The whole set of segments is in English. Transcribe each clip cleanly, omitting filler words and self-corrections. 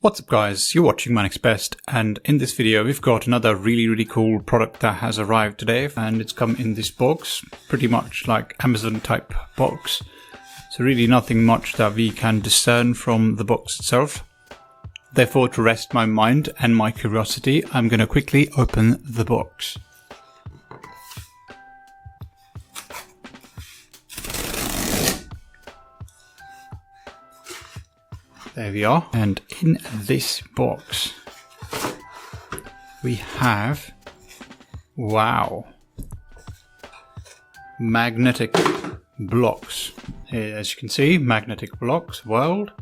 What's up guys, you're watching MyNextBest, and in this video we've got another really cool product that has arrived today, and it's come in this box, pretty much like Amazon type box. So really nothing much that we can discern from the box itself. Therefore, to rest my mind and my curiosity, I'm going to quickly open the box. There we are, and in this box we have, wow, magnetic blocks. Here, as you can see, magnetic blocks world.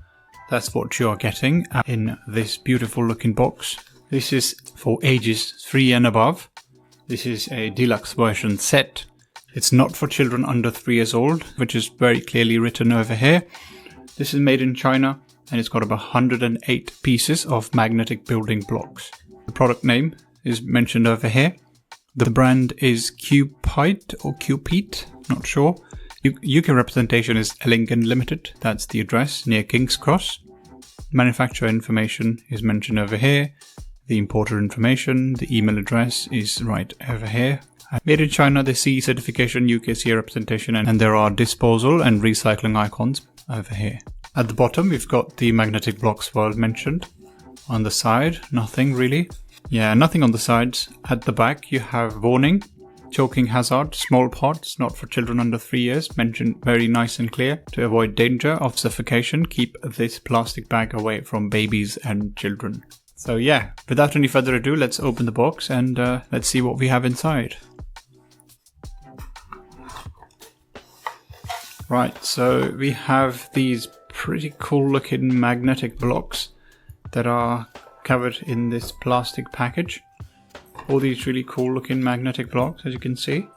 That's what you are getting in this beautiful looking box. This is for ages 3 and above. This is a deluxe version set. It's not for children under 3 years old, which is very clearly written over here. This is made in China, and it's got about 108 pieces of magnetic building blocks. The product name is mentioned over here. The brand is QUPITE or QUPITE, not sure. UK representation is Ellingen Limited, that's the address, near King's Cross. Manufacturer information is mentioned over here. The importer information, the email address is right over here. Made in China, the CE certification, UK CE representation, and there are disposal and recycling icons over here. At the bottom, we've got the magnetic blocks world mentioned. On the side, nothing really. Yeah, nothing on the sides. At the back, you have warning, choking hazard, small pots, not for children under 3 years, mentioned very nice and clear. To avoid danger of suffocation, keep this plastic bag away from babies and children. So yeah, without any further ado, let's open the box and let's see what we have inside. Right, so we have these pretty cool looking magnetic blocks that are covered in this plastic package. All these really cool looking magnetic blocks, as you can see.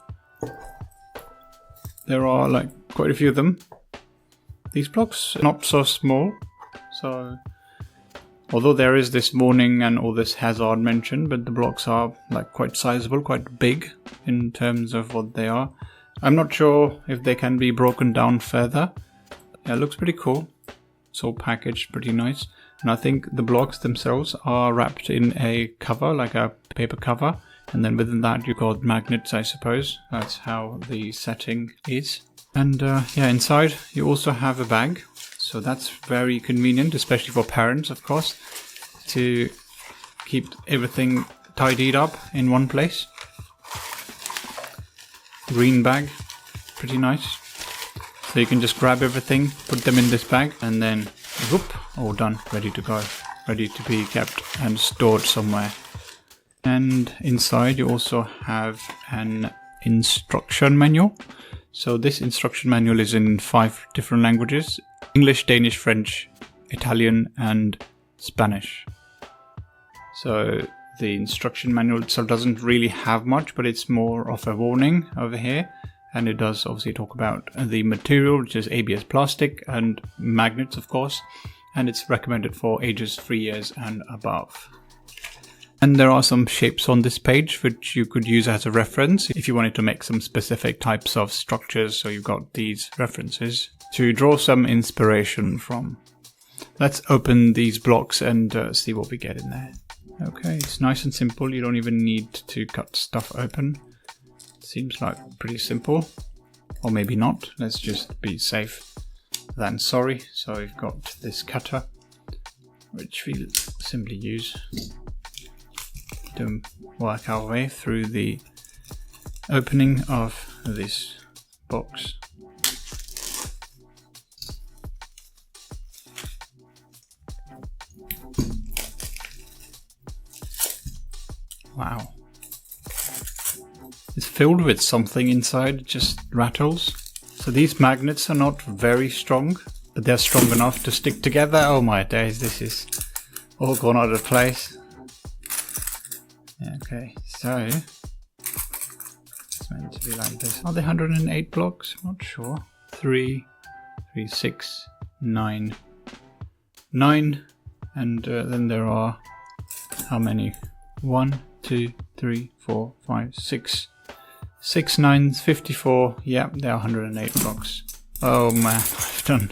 There are like quite a few of them. These blocks are not so small, so although there is this warning and all this hazard mentioned, but the blocks are like quite sizable, quite big in terms of what they are. I'm not sure if they can be broken down further. Yeah, it looks pretty cool. It's all packaged pretty nice. And I think the blocks themselves are wrapped in a cover, like a paper cover. And then within that you've got magnets, I suppose. That's how the setting is. And yeah, inside you also have a bag. So that's very convenient, especially for parents, of course, to keep everything tidied up in one place. Green bag, pretty nice. So you can just grab everything, put them in this bag, and then whoop, all done, ready to go, ready to be kept and stored somewhere. And inside you also have an instruction manual. So this instruction manual is in 5 different languages: English, Danish, French, Italian, and Spanish. So the instruction manual itself doesn't really have much, but it's more of a warning over here. And it does obviously talk about the material, which is ABS plastic, and magnets, of course. And it's recommended for ages 3 years and above. And there are some shapes on this page which you could use as a reference if you wanted to make some specific types of structures. So you've got these references to draw some inspiration from. Let's open these blocks and see what we get in there. Okay, it's nice and simple. You don't even need to cut stuff open. Seems like pretty simple, or maybe not. Let's just be safe than sorry. So we've got this cutter, which we'll simply use to work our way through the opening of this box. Wow. It's filled with something inside, it just rattles. So these magnets are not very strong, but they're strong enough to stick together. Oh my days, this is all gone out of place. Okay, so it's meant to be like this. Are they 108 blocks? I'm not sure. 3, 6, 9. 9, and then there are how many? 1, 2, 3, 4, 5, 6. 6 9s, 54. Yeah, there are 108 blocks. Oh man, I've done.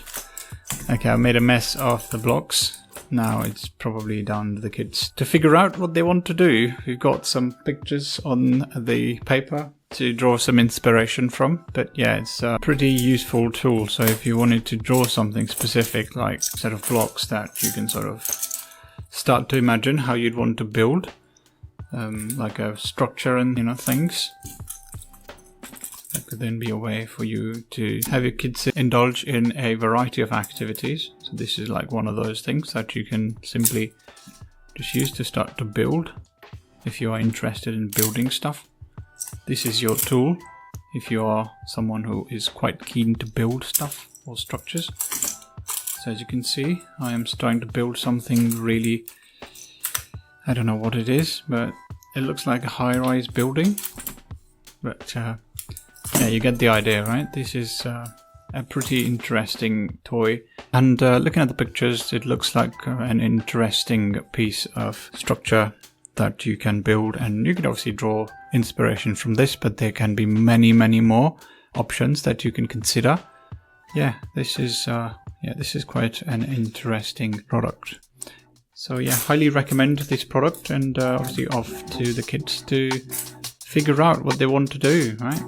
Okay, I made a mess of the blocks. Now it's probably down to the kids to figure out what they want to do. We've got some pictures on the paper to draw some inspiration from, but yeah, it's a pretty useful tool. So if you wanted to draw something specific, like a set of blocks that you can sort of start to imagine how you'd want to build, like a structure and things, that could then be a way for you to have your kids indulge in a variety of activities. So this is like one of those things that you can simply just use to start to build if you are interested in building stuff. This is your tool if you are someone who is quite keen to build stuff or structures. So as you can see, I am starting to build something really, I don't know what it is, but it looks like a high-rise building. But yeah, you get the idea, right? This is a pretty interesting toy. And looking at the pictures, it looks like an interesting piece of structure that you can build. And you can obviously draw inspiration from this, but there can be many, many more options that you can consider. Yeah, this is quite an interesting product. So yeah, highly recommend this product, and obviously off to the kids to figure out what they want to do, right?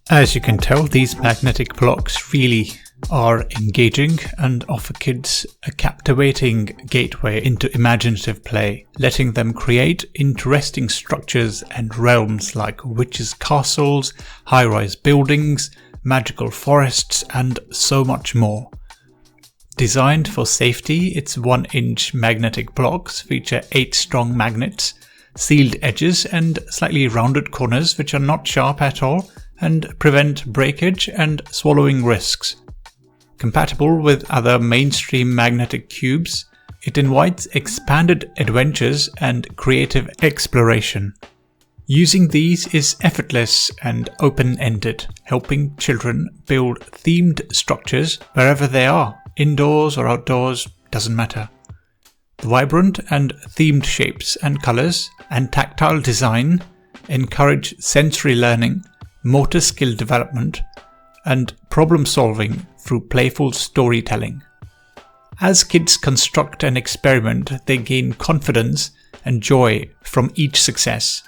As you can tell, these magnetic blocks really are engaging and offer kids a captivating gateway into imaginative play, letting them create interesting structures and realms like witches' castles, high-rise buildings, magical forests, and so much more. Designed for safety, its 1-inch magnetic blocks feature 8 strong magnets, sealed edges, and slightly rounded corners which are not sharp at all and prevent breakage and swallowing risks. Compatible with other mainstream magnetic cubes, it invites expanded adventures and creative exploration. Using these is effortless and open-ended, helping children build themed structures wherever they are, indoors or outdoors, doesn't matter. The vibrant and themed shapes and colors and tactile design encourage sensory learning, motor skill development, and problem solving through playful storytelling. As kids construct and experiment, they gain confidence and joy from each success.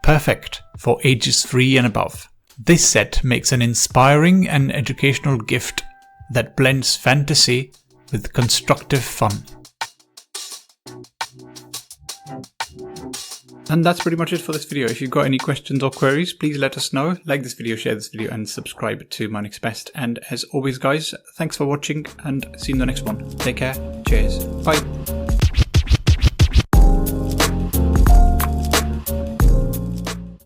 Perfect for ages 3 and above. This set makes an inspiring and educational gift that blends fantasy with constructive fun. And that's pretty much it for this video. If you've got any questions or queries, please let us know. Like this video, share this video, and subscribe to MyNextBest. And as always, guys, thanks for watching, and see you in the next one. Take care. Cheers. Bye.